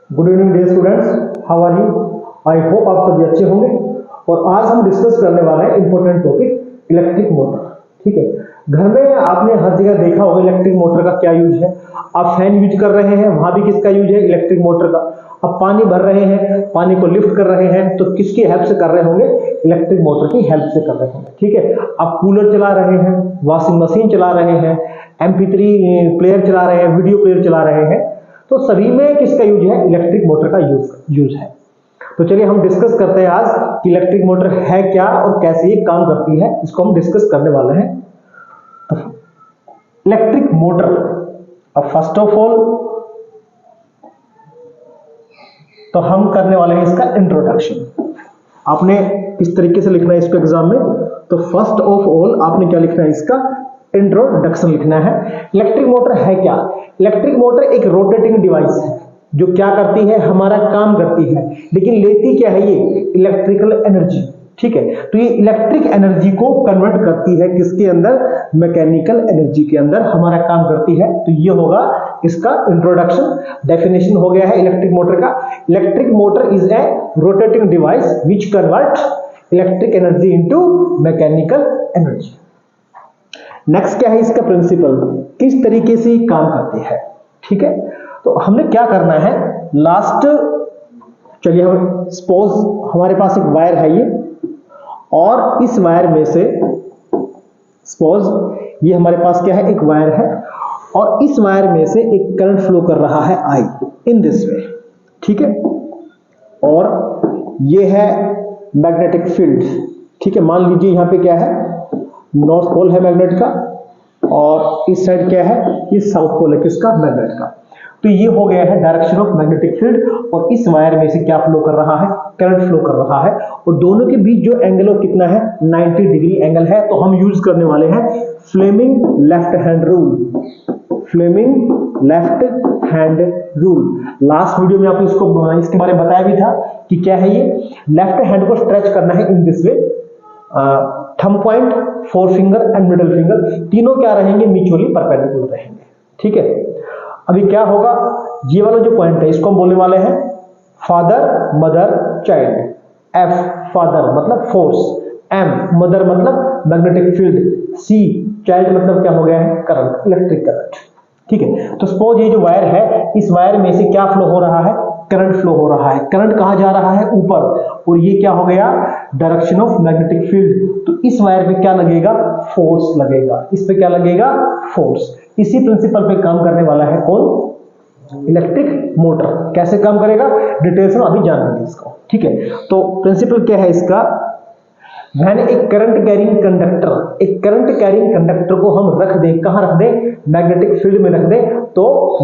Good evening dear students, how are you? I hope आप सभी अच्छे होंगे। और आज हम डिस्कस करने वाले हैं इंपॉर्टेंट टॉपिक इलेक्ट्रिक मोटर। ठीक है, घर में आपने हर जगह देखा होगा इलेक्ट्रिक मोटर का क्या यूज है। आप फैन यूज कर रहे हैं, वहां भी किसका यूज है? इलेक्ट्रिक मोटर का। अब पानी भर रहे हैं, पानी को लिफ्ट कर रहे हैं, तो किसकी हेल्प से कर रहे होंगे? इलेक्ट्रिक मोटर की हेल्प से कर रहे होंगे। ठीक है, आप कूलर चला रहे हैं, वॉशिंग मशीन चला रहे हैं, MP3 प्लेयर चला रहे हैं, वीडियो प्लेयर चला रहे हैं, तो सभी में किसका यूज है? इलेक्ट्रिक मोटर का यूज है। तो चलिए हम डिस्कस करते हैं आज कि इलेक्ट्रिक मोटर है क्या और कैसे ये काम करती है, इसको हम डिस्कस करने वाले हैं। इलेक्ट्रिक मोटर, अब फर्स्ट ऑफ ऑल तो हम करने वाले हैं इसका इंट्रोडक्शन। आपने किस तरीके से लिखना है इसको एग्जाम में? तो फर्स्ट ऑफ ऑल आपने क्या लिखना है? इसका इंट्रोडक्शन लिखना है। इलेक्ट्रिक मोटर है क्या? इलेक्ट्रिक मोटर एक रोटेटिंग डिवाइस है जो क्या करती है? हमारा काम करती है, लेकिन लेती क्या है? ये इलेक्ट्रिकल एनर्जी। ठीक है, तो ये इलेक्ट्रिक एनर्जी को कन्वर्ट करती है किसके अंदर? मैकेनिकल एनर्जी के अंदर हमारा काम करती है। तो ये होगा इसका इंट्रोडक्शन। डेफिनेशन हो गया है इलेक्ट्रिक मोटर का। Electric motor is a rotating device which convert electric energy into mechanical energy. Next क्या है इसका प्रिंसिपल? किस तरीके से ये काम करती है? ठीक है, तो हमने क्या करना है लास्ट, चलिए हम सपोज हमारे पास एक वायर है ये, और इस वायर में से सपोज ये हमारे पास क्या है? एक वायर है, और इस वायर में से एक करंट फ्लो कर रहा है I इन दिस वे। ठीक है, और ये है मैग्नेटिक फील्ड। ठीक है, मान लीजिए यहां पे क्या है? नॉर्थ पोल है मैग्नेट का, और इस साइड क्या है? ये साउथ पोल है किसका? मैग्नेट का। तो ये हो गया है डायरेक्शन ऑफ मैग्नेटिक फील्ड, और इस वायर में से क्या फ्लो कर रहा है? करंट फ्लो कर रहा है, और दोनों के बीच जो एंगल ऑफ कितना है? 90 डिग्री एंगल है। तो हम यूज करने वाले हैं Fleming left hand rule. Fleming left hand rule. Last video में आपको इसके बारे में बताया भी था कि क्या है ये? लेफ्ट हैंड को स्ट्रेच करना है in this way. Thumb point, four finger and middle finger तीनों क्या रहेंगे? म्यूचुअली परपेंडिकुलर रहेंगे। ठीक है, अभी क्या होगा? ये वाला जो पॉइंट है इसको हम बोलने वाले हैं father mother child. F father मतलब फोर्स, M मदर मतलब मैग्नेटिक फील्ड, C चाइल्ड मतलब क्या हो गया है? Current, electric current. ठीक है, तो सपोज ये जो वायर है, इस वायर में से क्या फ्लो हो रहा है? करंट फ्लो हो रहा है। करंट कहां जा रहा है? ऊपर, और ये क्या हो गया? Direction of magnetic field. तो इस वायर पे क्या लगेगा? फोर्स लगेगा। इस पे क्या लगेगा? फोर्स। इसी प्रिंसिपल पे काम करने वाला है कौन? Electric motor. कैसे काम करेगा डिटेल्स में अभी जानेंगे इसको। ठीक है, तो प्रिंसिपल क्या है इसका? मैंने एक करंट कैरिंग कंडक्टर, एक करंट कैरिंग कंडक्टर को हम रख दें, कहां रख दें? मैग्नेटिक फील्ड में रख दें, तो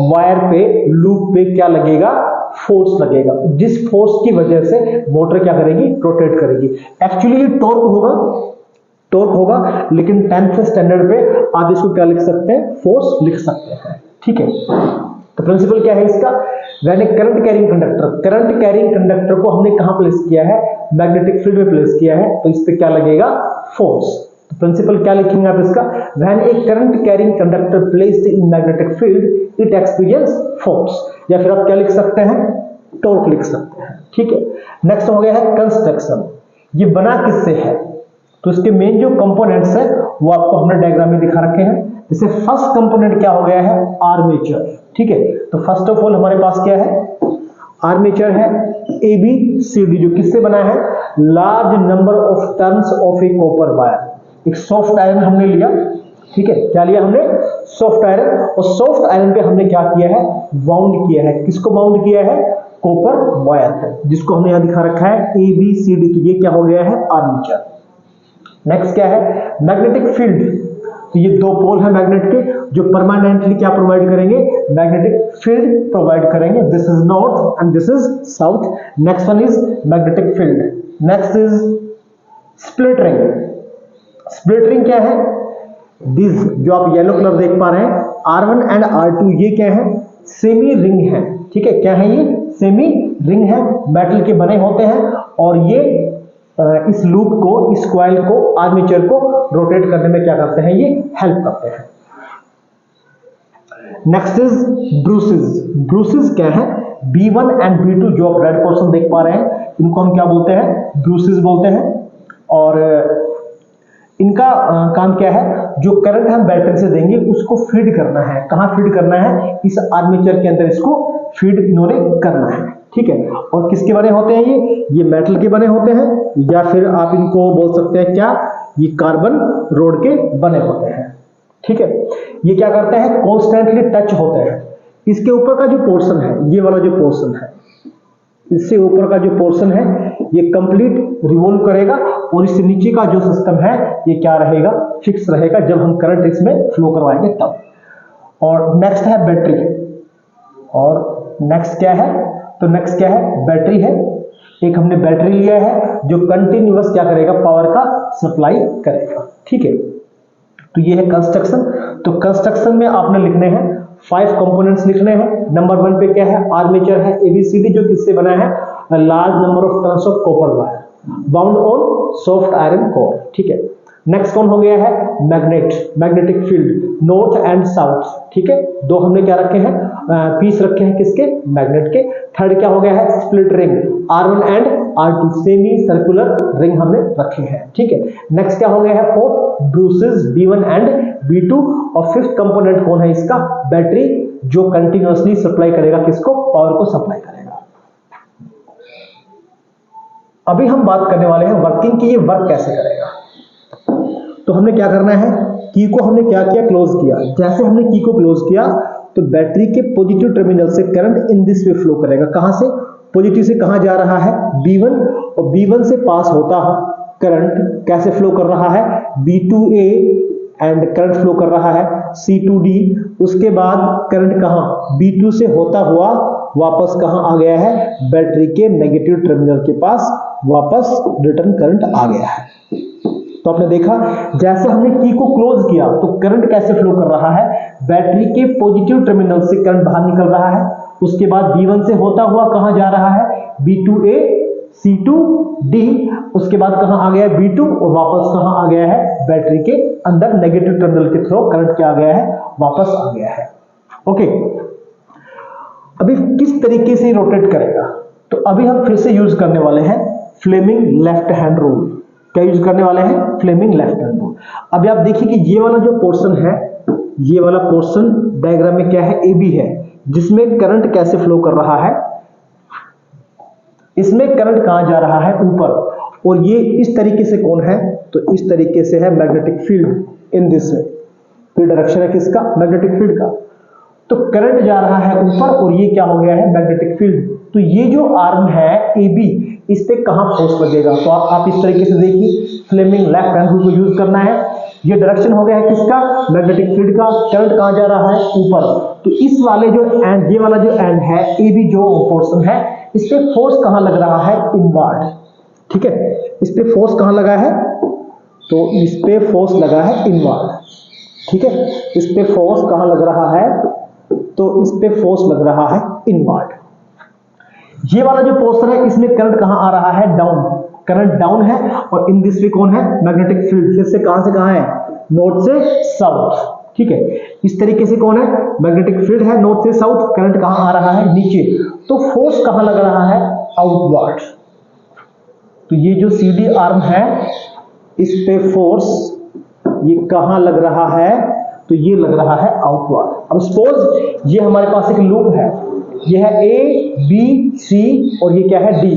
वायर पे, लूप पे क्या लगेगा? फोर्स लगेगा, जिस फोर्स की वजह से मोटर क्या करेगी? रोटेट करेगी। एक्चुअली ये टॉर्क होगा, लेकिन 10th स्टैंडर्ड पे आप इसको क्या लिख सकते हैं? फोर्स लिख सकते हैं। ठीक है, तो प्रिंसिपल क्या है इसका? When A current carrying conductor को हमने कहां प्लेस किया है? मैग्नेटिक फील्ड में प्लेस किया है, तो इस पे क्या लगेगा? फोर्स। तो प्रिंसिपल क्या लिखेंगे आप इसका? When A current carrying conductor placed in magnetic field it experience force, या फिर आप क्या लिख सकते हैं? टॉर्क लिख सकते हैं। ठीक है, नेक्स्ट हो गया है कंस्ट्रक्शन। ये बना किससे है? तो इसके मेन जो कंपोनेंट्स है वो आपको हमने डायग्राम में दिखा रखे हैं। जैसे फर्स्ट कंपोनेंट क्या हो गया है? आर्मेचर। ठीक है, तो फर्स्ट ऑफ ऑल हमारे पास क्या है? आर्मेचर है। ABCD जो किससे बना है? Large number of turns of A copper wire. एक सॉफ्ट आयरन हमने लिया। ठीक है, क्या लिया हमने? सॉफ्ट आयरन, और सॉफ्ट आयरन पे हमने क्या किया है? वाउंड किया है। किसको वाउंड किया है? कॉपर वायर, जिसको हमने यहां दिखा रखा है ABCD। तो ये क्या हो गया है? आर्मेचर। नेक्स्ट क्या है? Magnetic field. तो ये दो पोल है मैग्नेट के, जो परमानेंटली क्या प्रोवाइड करेंगे? मैग्नेटिक फील्ड प्रोवाइड करेंगे। This is north and this is south. Next one is magnetic field. Next is split ring. Split ring क्या है? दिस जो आप येलो कलर देख पा रहे हैं, R1 एंड R2, ये क्या है? सेमी रिंग है। ठीक है, क्या है ये? सेमी रिंग है, मेटल के बने होते हैं, और ये इस लूप को, इस कॉइल को, आर्मेचर को रोटेट करने में क्या करते हैं? ये हेल्प करते हैं। Next is bruises. ब्रूसेस क्या है? B1 एंड B2 जो आप रेड पोर्शन देख पा रहे हैं, इनको हम क्या बोलते हैं, ब्रूसेस बोलते हैं। और इनका काम क्या है, जो करंट हम बैटरी से देंगे उसको फीड करना है। कहाँ फीड करना है, इस आर्मेचर के अंदर इसको फीड इन्होंने करना है, ठीक है। और किसके बने होते हैं ये मेटल के बने होते हैं, या फिर आप इनको बोल सकते हैं क्या, ये कार्बन रोड के बने होते हैं, ठीक है। ये क्या करते हैं, कॉन्स्टेंटली टच होते हैं। इसके ऊपर का जो पोर्शन है, ये वाला जो पोर्शन है, इससे ऊपर का जो पोर्शन है ये कंप्लीट रिवॉल्व करेगा, और इससे नीचे का जो सिस्टम है ये क्या रहेगा, फिक्स रहेगा जब हम करंट इसमें फ्लो करवाएंगे तब। और नेक्स्ट है बैटरी, और नेक्स्ट क्या है, तो नेक्स्ट क्या है, बैटरी है। एक हमने बैटरी लिया है जो कंटिन्यूअस क्या करेगा, पावर का सप्लाई करेगा, ठीक है। तो ये है कंस्ट्रक्शन। तो कंस्ट्रक्शन में आपने लिखने हैं 5 कंपोनेंट्स लिखने हैं। नंबर 1 पे क्या है, आर्मेचर है ABCD, जो किससे बना है, large number of turns of copper wire bound on soft iron core, ठीक है। नेक्स्ट कौन हो गया है, magnetic field north and south, ठीक है। दो हमने क्या रखे हैं, पीस रखे हैं किसके, मैग्नेट के। थर्ड क्या हो गया है, split ring R1 and R2 semi circular ring हमने रखे हैं, ठीक है। नेक्स्ट क्या हो गया है, fourth bruises B1 and B2। और फिफ्थ कंपोनेंट कौन है इसका, बैटरी, जो कंटिन्यूअसली सप्लाई करेगा किसको, पावर को सप्लाई करेगा। अभी हम बात करने वाले हैं वर्किंग की, ये वर्क कैसे करेगा। तो हमने क्या करना है, की को हमने क्या किया, क्लोज किया। जैसे हमने की को क्लोज किया तो बैटरी के पॉजिटिव टर्मिनल से current in this way flow करेगा। कहां से, पॉजिटिव से कहां जा रहा है, B1, और B1 से पास होता करंट कैसे फ्लो कर रहा है, B2A, एंड करंट फ्लो कर रहा है C2D। उसके बाद करंट कहां, B2 से होता हुआ वापस कहां आ गया है, बैटरी के नेगेटिव टर्मिनल के पास वापस रिटर्न करंट आ गया है। तो आपने देखा जैसे हमने की को क्लोज किया तो करंट कैसे फ्लो कर रहा है, बैटरी के पॉजिटिव टर्मिनल से करंट बाहर निकल रहा है। उसके बाद B1 से होता हुआ कहां जा रहा है, B2A C2D। उसके बाद कहां आ गया है, B2, और वापस कहां आ गया है, बैटरी के अंदर नेगेटिव टर्मिनल के थ्रू करंट क्या आ गया है, वापस आ गया है। ओके, अभी किस तरीके से रोटेट करेगा, तो अभी हम फिर से यूज करने वाले हैं फ्लेमिंग लेफ्ट हैंड रूल। क्या यूज करने वाले हैं, फ्लेमिंग लेफ्ट हैंड रूल। अभी आप देखिए कि ये वाला जो पोर्शन है, ये वाला पोर्शन डायग्राम में क्या है, AB है, जिसमें करंट कैसे फ्लो कर रहा है, इसमें करंट कहां जा रहा है, ऊपर। और ये इस तरीके से कौन है, तो इस तरीके से है magnetic field in this way. तो डायरेक्शन है किसका, मैग्नेटिक फील्ड का। तो करंट जा रहा है ऊपर, और ये क्या हो गया है, मैग्नेटिक फील्ड। तो ये जो आर्म है AB, इस पे कहां फोर्स लगेगा, तो आप इस तरीके से देखिए, फ्लेमिंग लेफ्ट हैंड रूल को यूज करना है। ये डायरेक्शन हो गया है किसका, मैग्नेटिक फील्ड का। करंट कहां जा रहा है, ऊपर। तो इस वाले जो एंड, ये वाला जो एंड है AB जो पोर्शन है, इस पे फोर्स कहां लग रहा है, इनवर्ड, ठीक है। इस पे फोर्स कहां लगा है, तो इस पे फोर्स लगा है इनवर्ड, ठीक है। इस पे फोर्स कहां लग रहा है, तो इस पे फोर्स लग रहा है इनवर्ड। ये वाला जो पोर्शन है, इसमें करंट कहां आ रहा है, डाउन, करंट डाउन है। और इन दिस वे कौन है, मैग्नेटिक फील्ड, फिर से कहां है, नॉर्थ से साउथ, ठीक है। इस तरीके से कौन है, मैग्नेटिक फील्ड है, नॉर्थ से साउथ, करंट कहां आ रहा है, नीचे। तो फोर्स कहां लग रहा है, आउटवर्ड। तो ये जो CD आर्म है, इस पे फोर्स ये कहां लग रहा है, तो ये लग रहा है आउटवर्ड। अब सपोज ये हमारे पास एक लूप है, ये है A B C और ये क्या है D।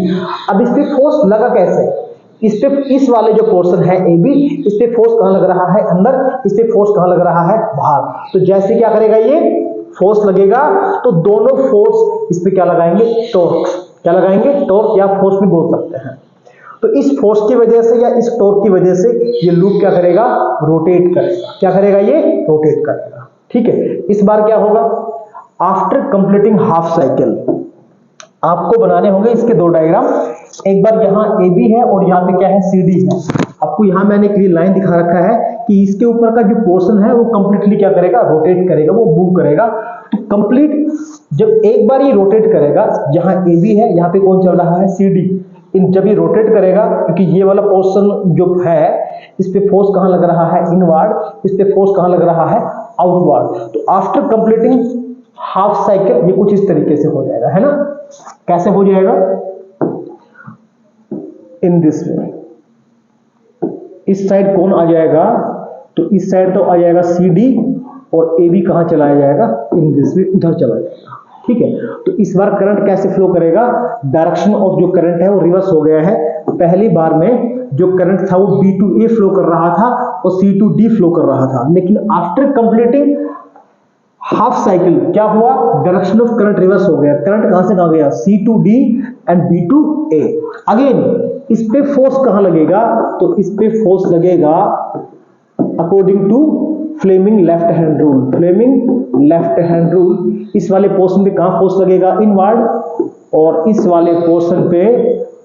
अब इस पे फोर्स लगा कैसे, इस पे, इस वाले जो पोर्शन है AB, इस पे फोर्स कहां लग रहा है, अंदर। इस पे फोर्स कहां लग रहा है, बाहर। तो जैसे क्या करेगा, ये फोर्स लगेगा तो दोनों फोर्स इस पे क्या लगाएंगे, टॉर्क। क्या लगाएंगे, टॉर्क, या फोर्स भी बोल सकते हैं। तो इस फोर्स की वजह से या इस टॉर्क की वजह से ये लूप क्या करेगा, रोटेट करेगा। क्या करेगा, ये रोटेट करेगा, ठीक है। इस बार क्या होगा, आफ्टर कंप्लीटिंग हाफ साइकिल आपको बनाने होंगे इसके दो डायग्राम। एक बार यहाँ AB है और यहाँ पे क्या है, CD है। आपको यहाँ मैंने एक लाइन दिखा रखा है कि इसके ऊपर का जो पोर्शन है वो कंप्लीटली क्या करेगा, रोटेट करेगा, वो मूव करेगा। तो कंप्लीट जब एक बार ये रोटेट करेगा, जहाँ AB है यहाँ पे कौन चल रहा है, CD। इन जब ये रोटेट करेगा, क्योंकि ये वाला पोर्शन जो है, इस पे फोर्स कहां लग रहा है, इनवर्ड। इस पे फोर्स कहां लग रहा है, आउटवर्ड। तो आफ्टर कंप्लीटिंग हाफ साइकिल ये कुछ इस तरीके से हो जाएगा, है ना। कैसे हो जाएगा? In this way. इस साइड कौन आ जाएगा? तो इस साइड तो आ जाएगा CD और AB कहां चलाया जाएगा? इन दिस वे, उधर चला जाएगा। ठीक है, तो इस बार करंट कैसे फ्लो करेगा? डायरेक्शन ऑफ जो करंट है वो रिवर्स हो गया है। पहली बार में जो करंट था वो B to A फ्लो कर रहा था और C to D फ्लो कर रहा था, लेकिन आफ्टर कंप्लीटिंग हाफ साइकिल क्या हुआ? डायरेक्शन ऑफ करंट रिवर्स हो गया। करंट कहां से कहां गया? C to D and B to A। Again इस पे फोर्स कहां लगेगा? तो इस पे फोर्स लगेगा according to Fleming left hand rule. Fleming left hand rule, इस वाले पोर्शन पे कहां फोर्स लगेगा? इनवर्ड, और इस वाले पोर्शन पे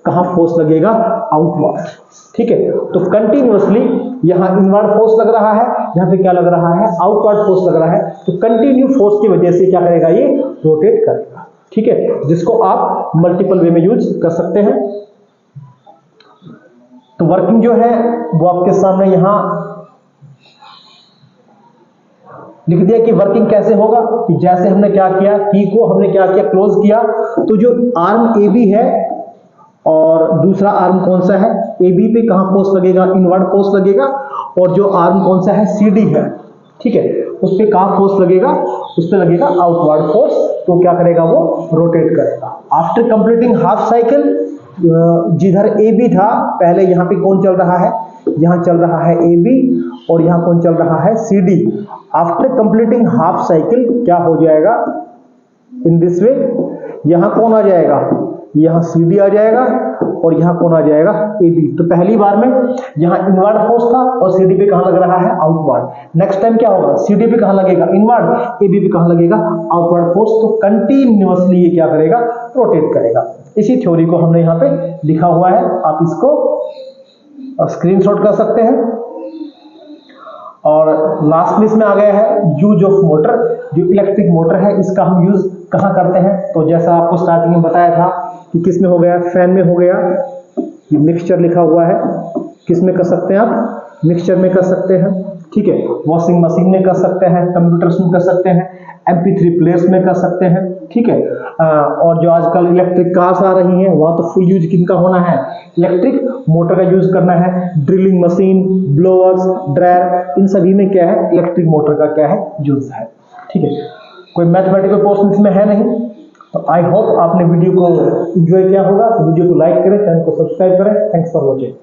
कहां फोर्स लगेगा? आउटवर्ड। ठीक है, तो कंटिन्यूअसली यहां इनवर्ड फोर्स लग रहा है, यहां पे क्या लग रहा है? आउटवर्ड फोर्स लग रहा है। तो कंटिन्यू फोर्स की वजह से क्या करेगा? ये रोटेट करेगा। ठीक है, जिसको आप मल्टीपल वे में यूज कर सकते हैं। तो वर्किंग जो है वो आपके सामने यहां लिख दिया कि वर्किंग कैसे होगा। कि जैसे हमने क्या किया, की को हमने क्या किया? क्लोज किया। तो जो आर्म AB है और दूसरा आर्म कौन सा है? AB पे कहां फोर्स लगेगा? इनवर्ड फोर्स लगेगा। और जो आर्म कौन सा है? CD है। ठीक है, उस पे कहां फोर्स लगेगा? उस पे लगेगा आउटवर्ड फोर्स। तो क्या करेगा? वो रोटेट करेगा। आफ्टर कंप्लीटिंग हाफ साइकिल, जिधर AB था पहले, यहां पे कौन चल रहा है? यहां चल रहा है AB और यहां कौन चल रहा है? CD। After completing half cycle क्या हो जाएगा? इन दिस वे, यहां कौन आ जाएगा? यहां CD आ जाएगा और यहां कौन आ जाएगा? AB। तो पहली बार में यहां इनवर्ड फोर्स था और CD पे कहां लग रहा है? आउटवर्ड। नेक्स्ट टाइम क्या होगा? CD पे कहां लगेगा? इनवर्ड। AB पे कहां लगेगा? Outward force. तो कंटिन्यूअसली ये क्या करेगा? रोटेट करेगा। इसी थ्योरी को हमने यहां पे लिखा हुआ है, आप इसको स्क्रीनशॉट कर सकते हैं। और लास्ट में इसमें आ गया है यूज ऑफ मोटर। जो इलेक्ट्रिक मोटर है इसका हम यूज कहां करते हैं? तो जैसा आपको स्टार्टिंग में बताया था कि किस में हो गया? फैन में हो गया। ये मिक्सचर लिखा हुआ है, किस में कर सकते हैं आप? मिक्सचर में कर सकते हैं। ठीक है, वॉशिंग मशीन में कर सकते हैं, कंप्यूटर्स में कर सकते हैं, MP3 प्लेयर्स में कर सकते हैं। ठीक है, और जो आजकल इलेक्ट्रिक कार्स आ रही हैं वहां तो फुल यूज किनका होना है? इलेक्ट्रिक मोटर का यूज करना है। ड्रिलिंग मशीन, ब्लोअर्स, ड्रायर, इन सभी में क्या है? इलेक्ट्रिक मोटर का क्या है? यूज है। ठीक है, कोई मैथमेटिकल पोर्शन इसमें है नहीं। तो आई होप आपने वीडियो को एंजॉय किया होगा। तो वीडियो को लाइक करें, चैनल को सब्सक्राइब करें। Thanks for watching.